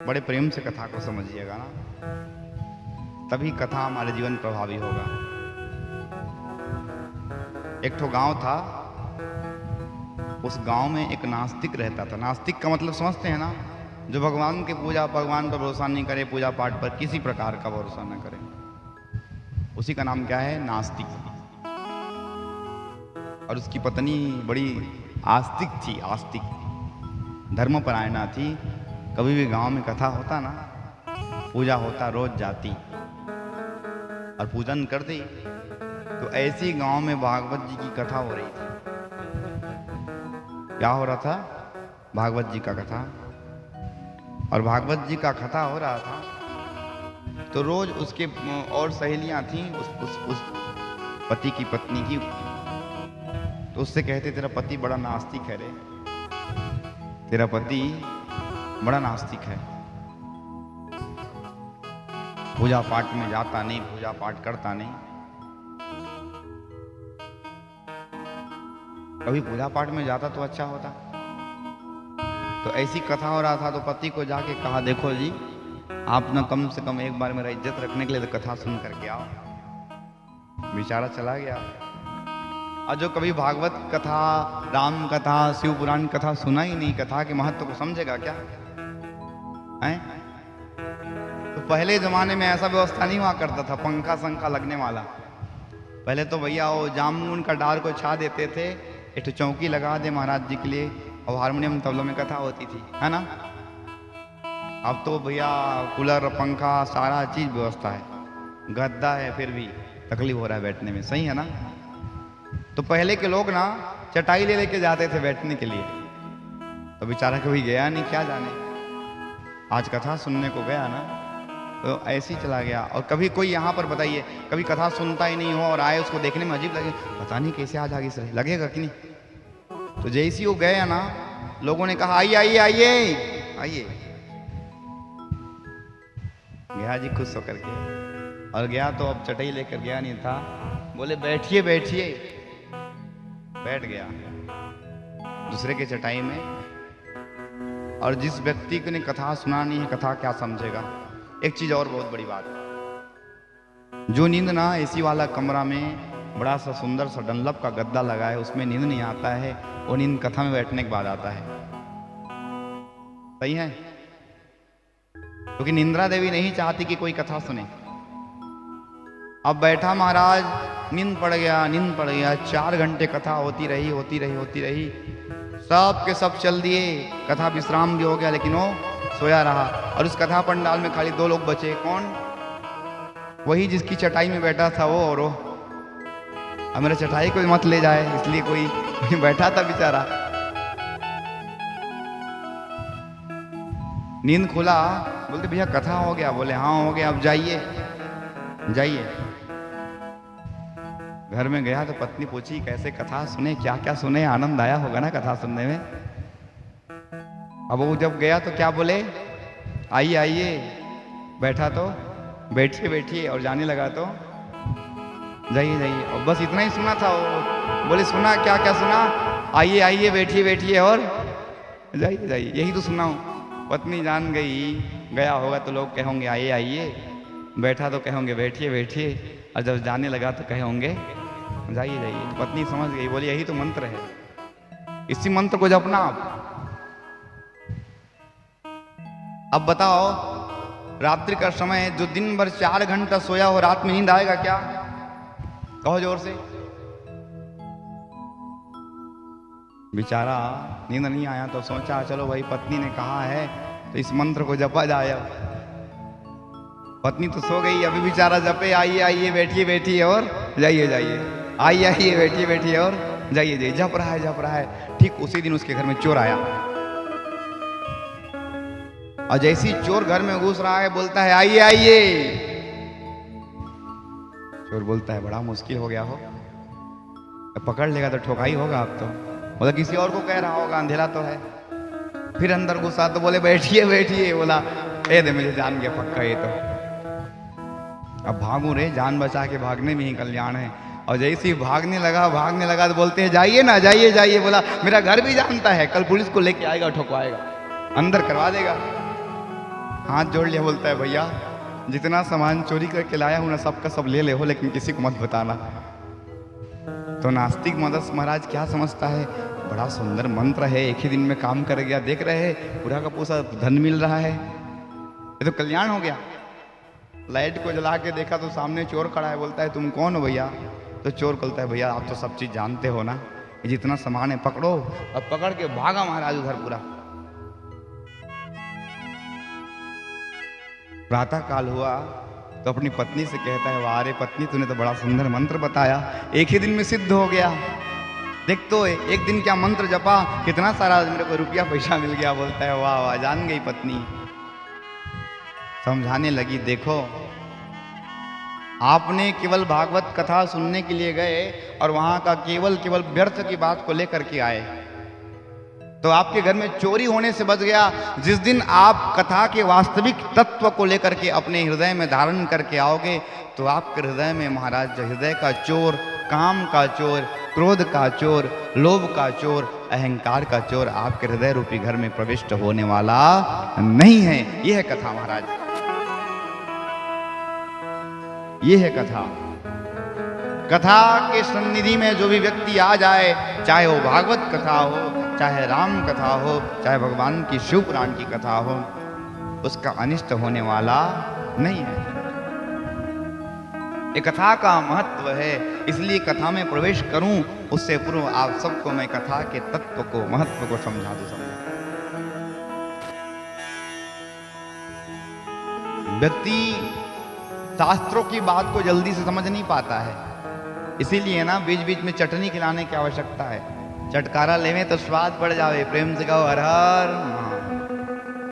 बड़े प्रेम से कथा को समझिएगा ना, तभी कथा हमारे जीवन प्रभावी होगा। एक ठो गांव था, उस गांव में एक नास्तिक रहता था। नास्तिक का मतलब समझते हैं ना, जो भगवान के भगवान पर भरोसा नहीं करे, पूजा पाठ पर किसी प्रकार का भरोसा न करे, उसी का नाम क्या है? नास्तिक। और उसकी पत्नी बड़ी आस्तिक थी, आस्तिक धर्मपरायणा थी। कभी भी गांव में कथा होता ना, पूजा होता, रोज जाती और पूजन करती। तो ऐसी गांव में भागवत जी की कथा हो रही थी। क्या हो रहा था? भागवत जी का कथा। और भागवत जी का कथा हो रहा था तो रोज उसके और सहेलियां थीं उस पति की पत्नी की, तो उससे कहते तेरा पति बड़ा नास्तिक है रे, तेरा पति बड़ा नास्तिक है, पूजा पाठ में जाता नहीं, पूजा पाठ करता नहीं। कभी पूजा पाठ में जाता तो अच्छा होता। तो ऐसी कथा हो रहा था तो पति को जाके कहा, देखो जी आप ना कम से कम एक बार मेरा इज्जत रखने के लिए तो कथा सुन करके आओ। बेचारा चला गया। और जो कभी भागवत कथा, राम कथा, शिव पुराण कथा सुना ही नहीं, कथा के महत्व को समझेगा क्या है? तो पहले जमाने में ऐसा व्यवस्था नहीं हुआ करता था, पंखा संखा लगने वाला। पहले तो भैया वो जामुन का डार को छा देते थे, एक चौकी लगा दे महाराज जी के लिए, और हारमोनियम तबलों में कथा होती थी, है ना। अब तो भैया कूलर, पंखा, सारा चीज व्यवस्था है, गद्दा है, फिर भी तकलीफ हो रहा है बैठने में, सही है ना। तो पहले के लोग ना चटाई ले लेके जाते थे बैठने के लिए। तो बेचारा कभी गया नहीं, क्या जाने, आज कथा सुनने को गया ना तो ऐसे ही चला गया। और कभी कोई यहाँ पर बताइए, कभी कथा सुनता ही नहीं हो और आए, उसको देखने में अजीब लगे, पता नहीं कैसे आज आगे से लगेगा कि नहीं। तो जैसे ही वो गए ना, लोगों ने कहा आइए आइए आइए आइए। गया जी खुश होकर के, और गया तो अब चटाई लेकर गया नहीं था, बोले बैठिए बैठिए, बैठ गया दूसरे के चटाई में। और जिस व्यक्ति को ने कथा सुनानी है, कथा क्या समझेगा। एक चीज और बहुत बड़ी बात, जो नींद ना एसी वाला कमरा में बड़ा सा सुंदर सा डनलप का गद्दा लगा है, उसमें नींद नहीं आता है, वो नींद कथा में बैठने के बाद आता है, सही है। क्योंकि निंद्रा देवी नहीं चाहती कि कोई कथा सुने। अब बैठा महाराज, नींद पड़ गया, नींद पड़ गया। 4 घंटे कथा होती रही, होती रही, होती रही, सब के सब चल दिए, कथा विश्राम भी हो गया, लेकिन वो सोया रहा। और उस कथा पंडाल में खाली 2 लोग बचे। कौन? वही जिसकी चटाई में बैठा था वो, और वो। अब मेरा चटाई कोई मत ले जाए, इसलिए कोई बैठा था बेचारा। नींद खुला, बोलते भैया कथा हो गया? बोले हाँ हो गया, अब जाइए जाइए। घर में गया तो पत्नी पूछी कैसे कथा सुने, क्या क्या सुने, आनंद आया होगा ना कथा सुनने में। अब वो जब गया तो क्या बोले, आइए आइए। बैठा तो बैठिए बैठिए, और जाने लगा तो जाइए जाइए। और बस इतना ही सुना था वो। बोले सुना क्या क्या सुना? आइए आइए, बैठिए बैठिए, और जाइए जाइए, यही तो सुना हूँ। पत्नी जान गई, गया होगा तो लोग कहोगे आइए आइए, बैठा तो कहोगे बैठिए बैठिए, और जब जाने लगा तो कहोगे जाइए जाइए। तो पत्नी समझ गई, बोली यही तो मंत्र है, इसी मंत्र को जपना आप। अब बताओ, रात्रि का समय, जो दिन भर 4 घंटा सोया हो, रात में नींद आएगा क्या? कहो जोर से। बेचारा नींद नहीं आया तो सोचा चलो भाई पत्नी ने कहा है तो इस मंत्र को जपा जाए। पत्नी तो सो गई, अभी बेचारा जपे आइए आइए, बैठिए बैठिए, और जाइए जाइए, आइए आइए, बैठिए बैठिए, और जाइए जाइए, जप रहा है जप रहा है। ठीक उसी दिन उसके घर में चोर आया, और जैसे ही चोर घर में घुस रहा है, बोलता है आइए आइए। चोर बोलता है बड़ा मुश्किल हो गया हो, पकड़ लेगा तो ठोकाई होगा। अब तो बोला किसी और को कह रहा होगा, अंधेरा तो है। फिर अंदर घुसा तो बोले बैठिए बैठिए। बोला ए दे, मुझे जान गया पक्का ये तो, अब भागू रे, जान बचा के भागने में ही कल्याण है। और जैसे ही भागने लगा तो बोलते हैं जाइए ना, जाइए जाइए। बोला मेरा घर भी जानता है, कल पुलिस को लेके आएगा, ठोकवाएगा, अंदर करवा देगा। हाथ जोड़ लिया, बोलता है भैया जितना सामान चोरी करके लाया हूं ना सबका सब ले ले हो, लेकिन किसी को मत बताना। तो नास्तिक मदस महाराज क्या समझता है, बड़ा सुंदर मंत्र है, एक ही दिन में काम कर गया, देख रहे हैं पूरा का पूरा धन मिल रहा है, ये तो कल्याण हो गया। लाइट को जला के देखा तो सामने चोर खड़ा है, बोलता है तुम कौन हो भैया? तो चोर बोलता है भैया आप तो सब चीज जानते हो ना, ये जितना सामान है पकड़ो। अब पकड़ के भागा महाराज उधर पूरा। प्रातः काल हुआ तो अपनी पत्नी से कहता है, वाह रे पत्नी तूने तो बड़ा सुंदर मंत्र बताया, एक ही दिन में सिद्ध हो गया। देख तो एक दिन क्या मंत्र जपा, कितना सारा मेरे को रुपया पैसा मिल गया। बोलता है वाह वाह, जान गई पत्नी। समझाने लगी, देखो आपने केवल भागवत कथा सुनने के लिए गए और वहां का केवल व्यर्थ की बात को लेकर के आए, तो आपके घर में चोरी होने से बच गया। जिस दिन आप कथा के वास्तविक तत्व को लेकर के अपने हृदय में धारण करके आओगे तो आपके हृदय में महाराज जो हृदय का चोर, काम का चोर, क्रोध का चोर, लोभ का चोर, अहंकार का चोर आपके हृदय रूपी घर में प्रविष्ट होने वाला नहीं है। यह है कथा महाराज, यह है कथा। कथा के सन्निधि में जो भी व्यक्ति आ जाए, चाहे वो भागवत कथा हो, चाहे राम कथा हो, चाहे भगवान की शिव पुराण की कथा हो, उसका अनिष्ट होने वाला नहीं है। ये कथा का महत्व है, इसलिए कथा में प्रवेश करूं उससे पूर्व आप सबको मैं कथा के तत्व को, महत्व को समझा दूं। व्यक्ति शास्त्रों की बात को जल्दी से समझ नहीं पाता है, इसीलिए ना बीच बीच में चटनी खिलाने की आवश्यकता है। चटकारा लेवे तो स्वाद बढ़ जावे। प्रेम से कहो हर हर